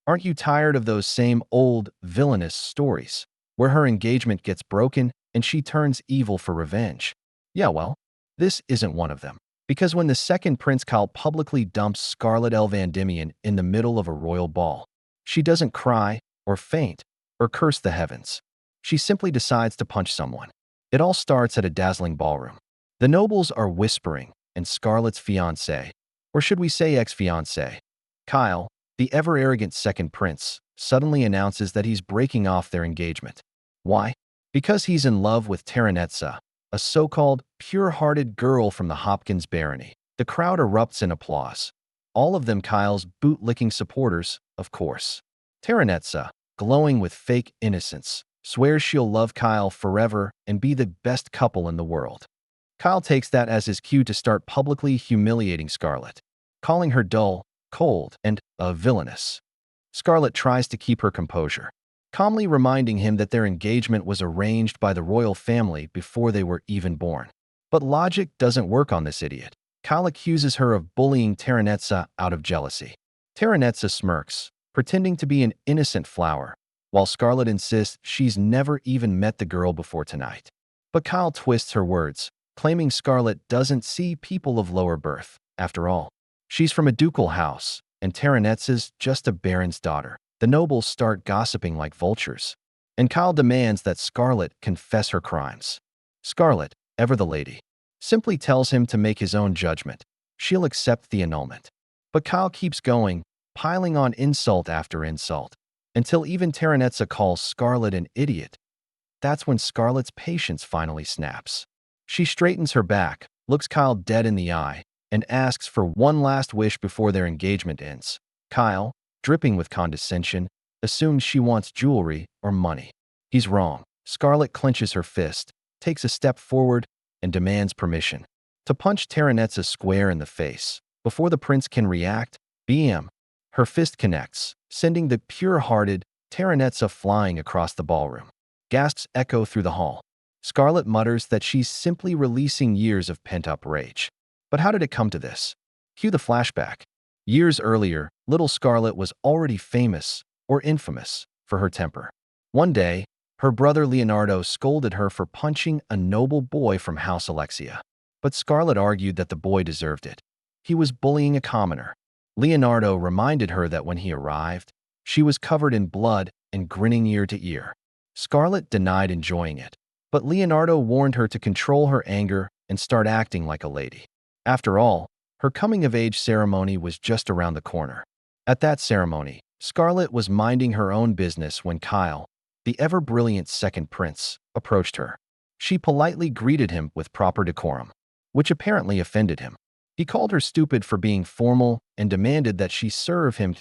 Aren't you tired of those same old, villainous stories, where her engagement gets broken and she turns evil for revenge? Yeah, well, this isn't one of them. Because when the second Prince Kyle publicly dumps Scarlet Elvandimian in the middle of a royal ball, she doesn't cry, or faint, or curse the heavens. She simply decides to punch someone. It all starts at a dazzling ballroom. The nobles are whispering, and Scarlet's fiancé, or should we say ex-fiancé, Kyle, the ever-arrogant second prince, suddenly announces that he's breaking off their engagement. Why? Because he's in love with Terranetsa, a so-called pure-hearted girl from the Hopkins barony. The crowd erupts in applause. All of them Kyle's boot-licking supporters, of course. Terranetsa, glowing with fake innocence, swears she'll love Kyle forever and be the best couple in the world. Kyle takes that as his cue to start publicly humiliating Scarlet, calling her dull, cold, and villainous. Scarlet tries to keep her composure, calmly reminding him that their engagement was arranged by the royal family before they were even born. But logic doesn't work on this idiot. Kyle accuses her of bullying Terranetsa out of jealousy. Terranetsa smirks, pretending to be an innocent flower, while Scarlet insists she's never even met the girl before tonight. But Kyle twists her words, claiming Scarlet doesn't see people of lower birth. After all, she's from a ducal house, and Terranetsa's just a baron's daughter. The nobles start gossiping like vultures, and Kyle demands that Scarlet confess her crimes. Scarlet, ever the lady, simply tells him to make his own judgment. She'll accept the annulment. But Kyle keeps going, piling on insult after insult, until even Terranetsa calls Scarlet an idiot. That's when Scarlet's patience finally snaps. She straightens her back, looks Kyle dead in the eye, and asks for one last wish before their engagement ends. Kyle, dripping with condescension, assumes she wants jewelry or money. He's wrong. Scarlet clenches her fist, takes a step forward, and demands permission to punch Terranetsa square in the face. Before the prince can react, BM, her fist connects, sending the pure-hearted Terranetsa flying across the ballroom. Gasps echo through the hall. Scarlet mutters that she's simply releasing years of pent-up rage. But how did it come to this? Cue the flashback. Years earlier, little Scarlet was already famous, or infamous, for her temper. One day, her brother Leonardo scolded her for punching a noble boy from House Alexia. But Scarlet argued that the boy deserved it. He was bullying a commoner. Leonardo reminded her that when he arrived, she was covered in blood and grinning ear to ear. Scarlet denied enjoying it, but Leonardo warned her to control her anger and start acting like a lady. After all, her coming-of-age ceremony was just around the corner. At that ceremony, Scarlet was minding her own business when Kyle, the ever-brilliant second prince, approached her. She politely greeted him with proper decorum, which apparently offended him. He called her stupid for being formal and demanded that she serve him.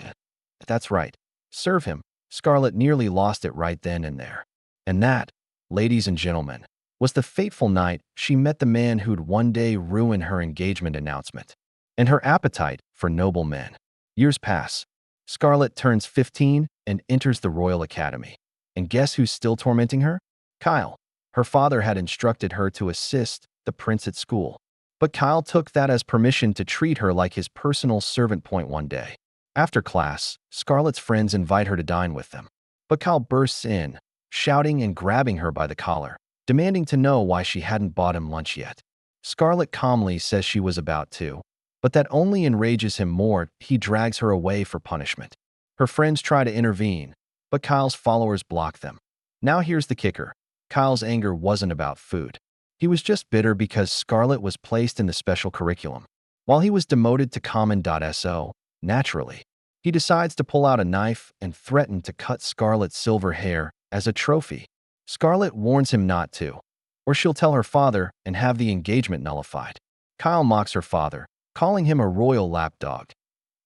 That's right, serve him. Scarlet nearly lost it right then and there. And that, ladies and gentlemen, was the fateful night she met the man who'd one day ruin her engagement announcement and her appetite for noble men. Years pass. Scarlet turns 15 and enters the Royal Academy. And guess who's still tormenting her? Kyle. Her father had instructed her to assist the prince at school. But Kyle took that as permission to treat her like his personal servant. One day, after class, Scarlet's friends invite her to dine with them. But Kyle bursts in, shouting and grabbing her by the collar, demanding to know why she hadn't bought him lunch yet. Scarlet calmly says she was about to, but that only enrages him more. He drags her away for punishment. Her friends try to intervene, but Kyle's followers block them. Now here's the kicker. Kyle's anger wasn't about food. He was just bitter because Scarlet was placed in the special curriculum, while he was demoted to common.so. Naturally, he decides to pull out a knife and threaten to cut Scarlet's silver hair as a trophy. Scarlet warns him not to, or she'll tell her father and have the engagement nullified. Kyle mocks her father, calling him a royal lapdog.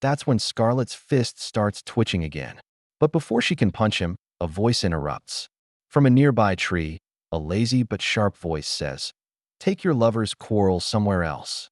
That's when Scarlet's fist starts twitching again. But before she can punch him, a voice interrupts. From a nearby tree, a lazy but sharp voice says, "Take your lover's quarrel somewhere else."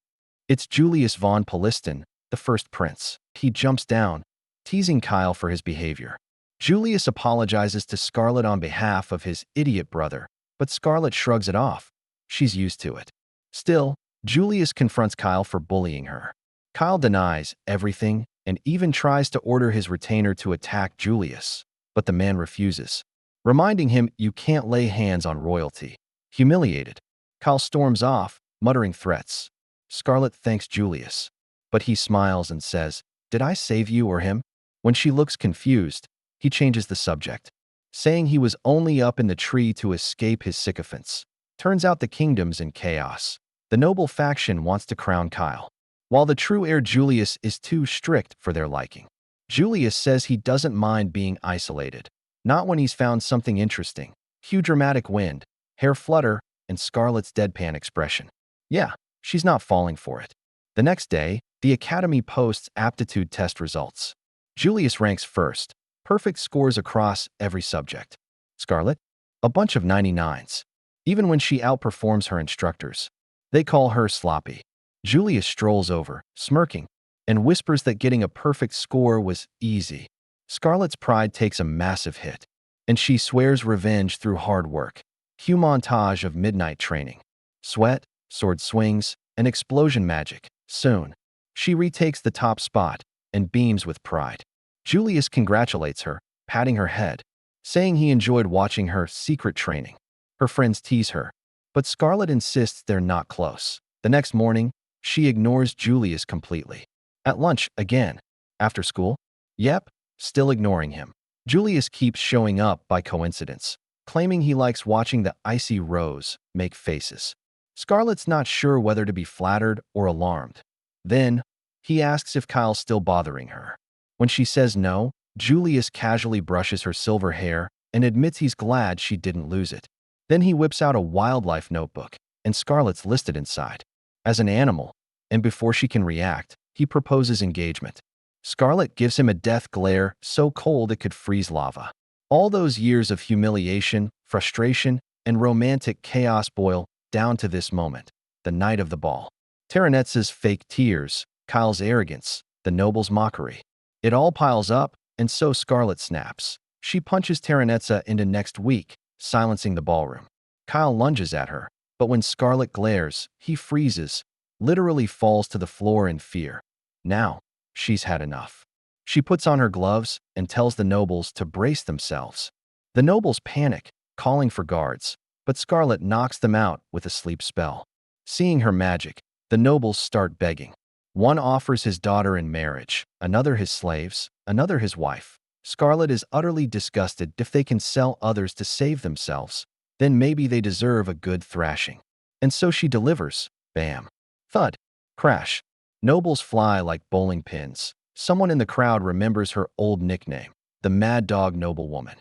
It's Julius von Poliston, the first prince. He jumps down, teasing Kyle for his behavior. Julius apologizes to Scarlet on behalf of his idiot brother, but Scarlet shrugs it off. She's used to it. Still, Julius confronts Kyle for bullying her. Kyle denies everything and even tries to order his retainer to attack Julius, but the man refuses, reminding him you can't lay hands on royalty. Humiliated, Kyle storms off, muttering threats. Scarlet thanks Julius, but he smiles and says, "Did I save you or him?" When she looks confused, he changes the subject, saying he was only up in the tree to escape his sycophants. Turns out the kingdom's in chaos. The noble faction wants to crown Kyle, while the true heir Julius is too strict for their liking. Julius says he doesn't mind being isolated, not when he's found something interesting. Cue dramatic wind, hair flutter, and Scarlet's deadpan expression. Yeah, she's not falling for it. The next day, the Academy posts aptitude test results. Julius ranks first, perfect scores across every subject. Scarlet? A bunch of 99s. Even when she outperforms her instructors. They call her sloppy. Julius strolls over, smirking, and whispers that getting a perfect score was easy. Scarlet's pride takes a massive hit, and she swears revenge through hard work. Cue montage of midnight training. Sweat, sword swings, and explosion magic. Soon, she retakes the top spot and beams with pride. Julius congratulates her, patting her head, saying he enjoyed watching her secret training. Her friends tease her, but Scarlet insists they're not close. The next morning, she ignores Julius completely. At lunch, again. After school? Yep, still ignoring him. Julius keeps showing up by coincidence, claiming he likes watching the icy rose make faces. Scarlet's not sure whether to be flattered or alarmed. Then, he asks if Kyle's still bothering her. When she says no, Julius casually brushes her silver hair and admits he's glad she didn't lose it. Then he whips out a wildlife notebook, and Scarlet's listed inside as an animal, and before she can react, he proposes engagement. Scarlet gives him a death glare so cold it could freeze lava. All those years of humiliation, frustration, and romantic chaos boil down to this moment, the night of the ball. Terranetza's fake tears, Kyle's arrogance, the noble's mockery. It all piles up, and so Scarlet snaps. She punches Terranetza into next week, silencing the ballroom. Kyle lunges at her, but when Scarlet glares, he freezes, literally falls to the floor in fear. Now, she's had enough. She puts on her gloves and tells the nobles to brace themselves. The nobles panic, calling for guards, but Scarlet knocks them out with a sleep spell. Seeing her magic, the nobles start begging. One offers his daughter in marriage, another his slaves, another his wife. Scarlet is utterly disgusted. If they can sell others to save themselves, then maybe they deserve a good thrashing. And so she delivers. Bam. Thud. Crash. Nobles fly like bowling pins. Someone in the crowd remembers her old nickname, the Mad Dog Noblewoman.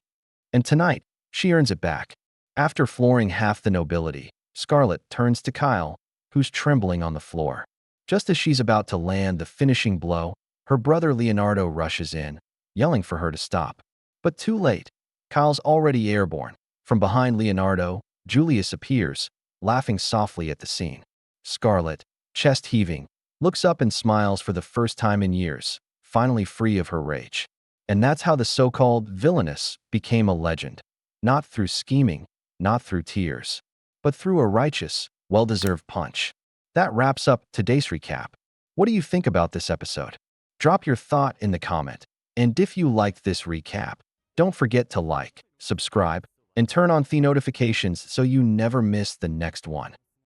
And tonight, she earns it back. After flooring half the nobility, Scarlet turns to Kyle, who's trembling on the floor. Just as she's about to land the finishing blow, her brother Leonardo rushes in, yelling for her to stop. But too late. Kyle's already airborne. From behind Leonardo, Julius appears, laughing softly at the scene. Scarlet, chest heaving, looks up and smiles for the first time in years, finally free of her rage. And that's how the so-called villainess became a legend. Not through scheming, not through tears, but through a righteous, well-deserved punch. That wraps up today's recap. What do you think about this episode? Drop your thought in the comment. And if you liked this recap, don't forget to like, subscribe, and turn on the notifications so you never miss the next one.